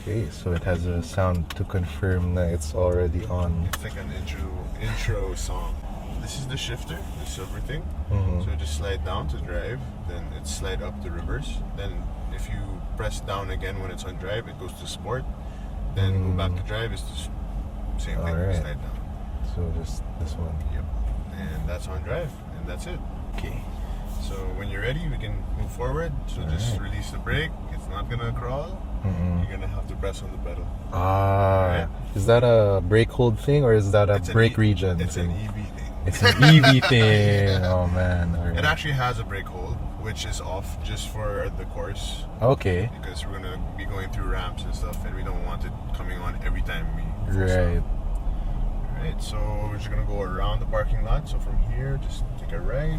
Okay, so it has a sound to confirm that it's already on. It's like an intro song. This is the shifter, the silver thing. Mhm. So just slide down to drive, then it slide up to reverse. Then if you press down again when it's on drive, it goes to sport. Then go back to drive, it's the same thing, Alright. slide down. So just this one. Yep. And that's on drive, and that's it. Okay. So when you're ready, we can move forward. So just Alright. release the brake. It's not gonna crawl. You're gonna have to press on the pedal. Ah, is that a brake hold thing or is that a It's an brake E- region It's thing? an EV thing. It's an EV thing. Oh man. All It right. actually has a brake hold, which is off just for the course, Okay. because we're gonna be going through ramps and stuff, and we don't want it coming on every time we full Right. stop. Right. So we're just gonna go around the parking lot. So from here, just take a right,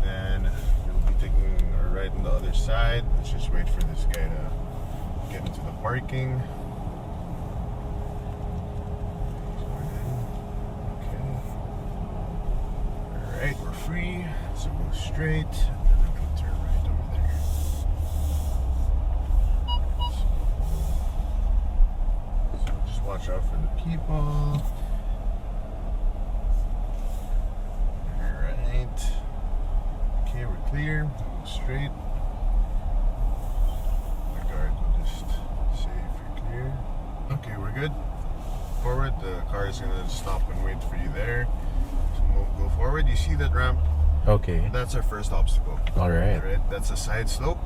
and then we'll be taking a right on the other side. Let's just wait for this guy to get into the parking. Alright, we're free, so go straight, and then we're gonna turn right over there. So just watch out for the people. Alright. Okay, we're clear. Go straight. The guard will just say if you're clear. Okay, we're good. Forward, the car is gonna stop and wait for you there. Go forward. You see that ramp? Okay. That's our first obstacle. All right. Right? That's a side slope.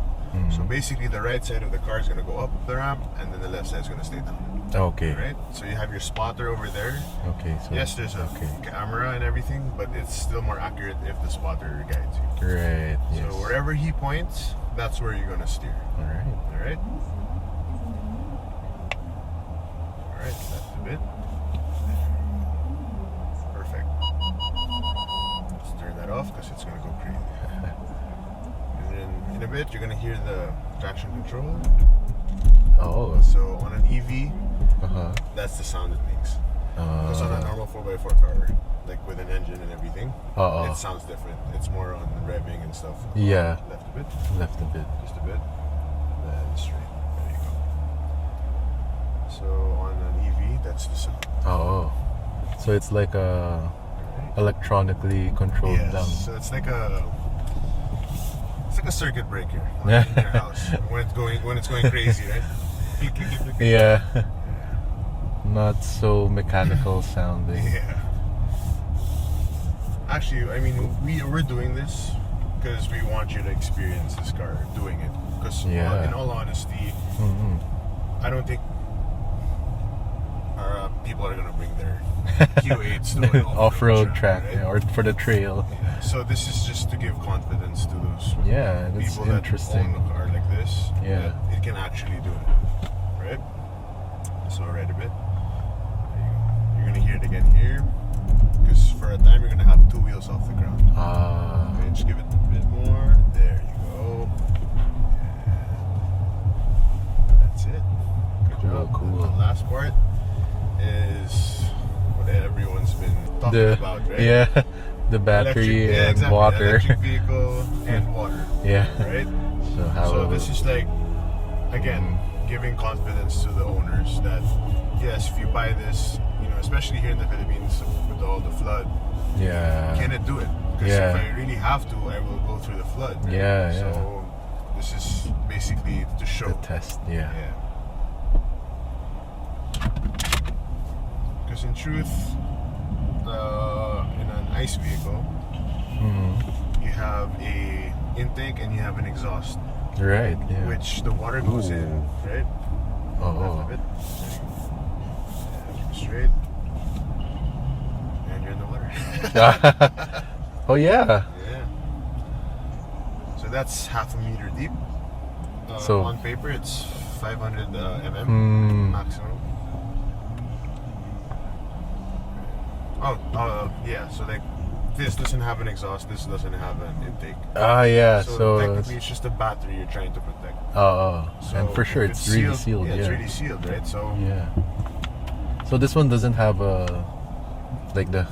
So basically, the right side of the car is going to go up the ramp, and then the left side is going to stay down. Okay. Right? So you have your spotter over there. Okay. So Yes, there's a camera and everything, but it's still more accurate if the spotter guides you. Right. Yes. So wherever he points, that's where you're going to steer. All right. All right? All right, left a bit. Perfect. Let's turn that off because it's going to go crazy. And then in a bit, you're going to hear the traction control. Oh. So on an EV, that's the sound it makes. Because on a normal 4x4 car, like with an engine and everything, it sounds different. It's more on revving and stuff. Yeah. Left a bit. Left a bit. Just a bit. Then straight. There you go. So on an EV, that's the sound. Oh. So it's like a electronically controlled Yes. down. So it's like a circuit breaker in your house when it's going crazy, right? Click, click, click, click. Yeah. Not so mechanical sounding. Yeah. Actually, I mean, we're doing this because we want you to experience this car doing it. Because in all honesty, I don't think our people are gonna bring their Q8s to an Off-road track, right? yeah, or for the trail. Yeah. So this is just to give confidence to those Yeah, that's people that interesting. own a car like this. Yeah. That it can actually do it, right? So right a bit. There you go. You're gonna hear it again here, because for a time you're gonna have two wheels off the ground. Okay, just give it a bit more. There you go. And that's it. Good job. Cool. And the last part is what everyone's been talking about, right? Yeah, the battery and exactly. water. Electric vehicle and water. Yeah. Right? So So this is like, again, giving confidence to the owners that yes, if you buy this, you know, especially here in the Philippines with all the flood, can it do it? Because if I really have to, I will go through the flood. Right? Yeah, So this is basically to show. the test. Yeah. Because in truth, in an ICE vehicle, you have a intake and you have an exhaust. Right. Yeah. Which the water goes in, right? Oh. Left a bit. Keep it straight. And you're in the water. Oh yeah. Yeah. So that's half a meter deep. So on paper, it's 500 mm maximum. Oh, yeah. So like, this doesn't have an exhaust. This doesn't have an intake. yeah. So technically, it's just a battery you're trying to protect. So and for if sure, it's really sealed. Yeah, it's really sealed, right? So So this one doesn't have a like the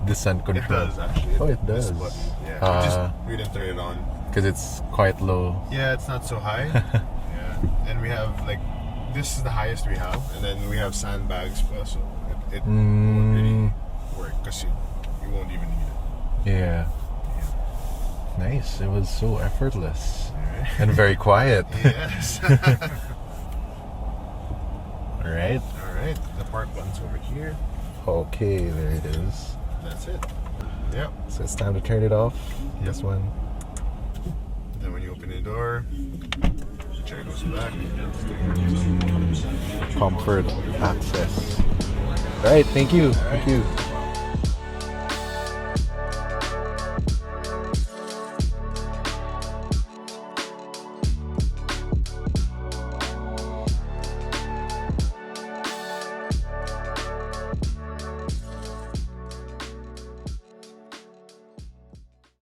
descent control. it does actually. Oh, it does. This button, yeah. We didn't turn it on because it's quite low. Yeah, it's not so high. Yeah, and we have like this is the highest we have, and then we have sandbags plus, so it won't really work because you won't even need it. Yeah. Nice. It was so effortless Alright. and very quiet. Yes. Alright. Alright, the park button's over here. Okay, there it is. That's it. Yep. So it's time to turn it off. This one. Then when you open the door, the chair goes back. Comfort access. Alright, thank you. Thank you.